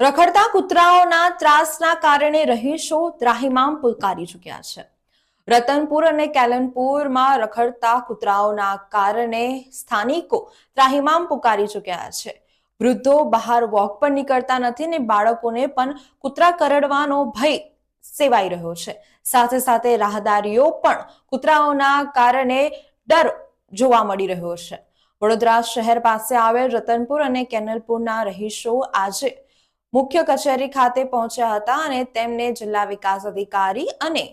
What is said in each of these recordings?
રખડતા કૂતરાઓના ત્રાસના કારણે રહીશો ત્રાહિમામ પુકારી ચૂક્યા છે। રતનપુર અને કેલનપુરમાં રખડતા કૂતરાઓના કારણે સ્થાનિકો ત્રાહિમામ પુકારી ચૂક્યા છે। વૃદ્ધો બહાર વોક પર નીકળતા નથી ને બાળકોને પણ કૂતરા કરડવાનો ભય સેવાઈ રહ્યો છે। સાથે સાથે રાહદારીઓ પણ કૂતરાઓના કારણે ડર જોવા મળી રહ્યો છે। વડોદરા શહેર પાસે આવેલ રતનપુર અને કેનલપુરના રહીશો આજે મુખ્ય કચેરી ખાતે પહોંચ્યા હતા અને તેમને જિલ્લા વિકાસ અધિકારી અને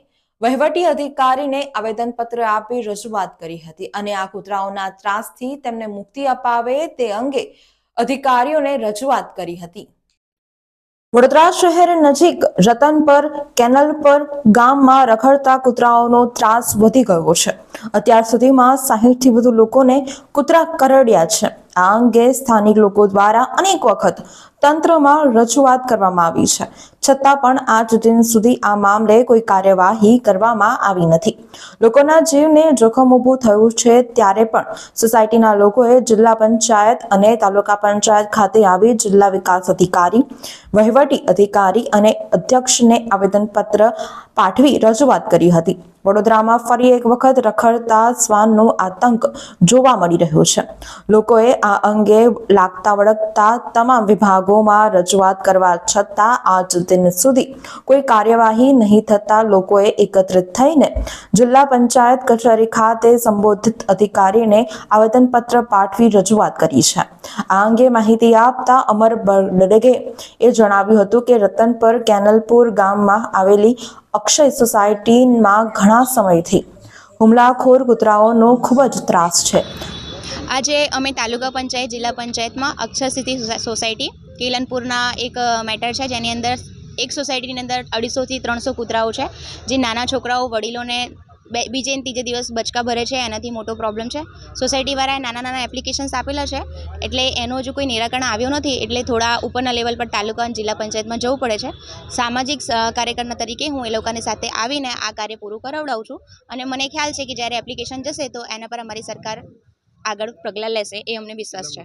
વહીવટી અધિકારીને આવેદનપત્ર આપી રજૂઆત કરી હતી અને આ કૂતરાઓના ત્રાસથી તેમને મુક્તિ અપાવે તે અંગે અધિકારીઓને રજૂઆત કરી હતી। વડોદરા શહેર નજીક રતનપર કેનલપર ગામમાં રખડતા કૂતરાઓનો ત્રાસ વધી ગયો છે। અત્યાર સુધીમાં 60 થી વધુ લોકોને કૂતરા કરડ્યા છે। આ અંગે સ્થાનિક લોકો દ્વારા અનેક વખત તંત્રમાં રજૂઆત કરવામાં આવી છે, છતાં પણ આજ દિન સુધી આ મામલે કોઈ કાર્યવાહી કરવામાં આવી નથી। લોકોના જીવને જોખમ ઊભું થયું છે ત્યારે પણ સોસાયટીના લોકોએ જિલ્લા પંચાયત અને તાલુકા પંચાયત ખાતે આવી જિલ્લા વિકાસ અધિકારી, વહીવટી અધિકારી અને અધ્યક્ષને આવેદનપત્ર પાઠવી રજૂઆત કરી હતી। વડોદરામાં ફરી એક વખત રખડતા શ્વાનનો આતંક જોવા મળી રહ્યો છે। લોકોએ આ અંગે લાગતા વળગતા તમામ વિભાગોમાં રજૂઆત કરવા છતાં આજ દિન સુધી કોઈ કાર્યવાહી નહીં થતા લોકોએ એકત્રિત થઈને જિલ્લા પંચાયત કચેરી ખાતે સંબંધિત અધિકારીને આવેદનપત્ર પાઠવી રજૂઆત કરી છે। આ અંગે માહિતી આપતા અમર બડગે એ જણાવ્યું હતું કે રતનપર કેનલપુર ગામમાં આવેલી અક્ષય સોસાયટીમાં ઘણા સમયથી હુમલાખોર કૂતરાઓનો ખૂબ જ ત્રાસ છે। આજે અમે તાલુકા પંચાયત જિલ્લા પંચાયતમાં અક્ષર સિટી સોસાયટી કેલનપુરના એક મેટર છે, જેની અંદર એક સોસાયટીની અંદર 250 થી 300 કૂતરાઓ છે, જે નાના છોકરાઓ વડીલોને બીજે ને ત્રીજે દિવસ બચકા ભરે છે। એનાથી મોટો પ્રોબ્લેમ છે। સોસાયટીવાળાએ નાના એપ્લિકેશન્સ આપેલા છે, એટલે એનો હજુ કોઈ નિરાકરણ આવ્યો નથી, એટલે થોડા ઉપરના લેવલ પર તાલુકા અને જિલ્લા પંચાયતમાં જવું પડે છે। સામાજિક કાર્યકરના તરીકે હું એ લોકોની સાથે આવીને આ કાર્ય પૂરું કરાવડાવું છું અને મને ખ્યાલ છે કે જ્યારે એપ્લિકેશન જશે તો એના પર અમારી સરકાર આગળ પગલાં લેશે, એ અમને વિશ્વાસ છે।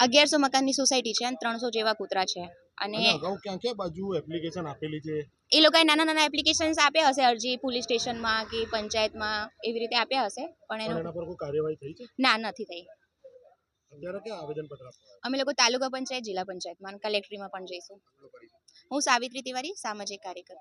1100 મકાનની સોસાયટી છે અને 300 જેવા કૂતરા છે અને ક્યાં બાજુ એપ્લિકેશન આપેલી છે? એ લોકોએ નાના એપ્લિકેશન્સ આપ્યા હશે, અરજી પોલીસ સ્ટેશનમાં કે પંચાયતમાં એવી રીતે આપ્યા હશે, પણ એના પર કોઈ કાર્યવાહી થઈ છે? ના, નથી થઈ। અત્યારે ક્યાં આવેદનપત્ર આપવા? અમે લોકો તાલુકા પંચાયત જિલ્લા પંચાયતમાં કલેક્ટરીમાં પણ જઈશું। હું સાવિત્રી તિવારી, સામાજિક કાર્યકર।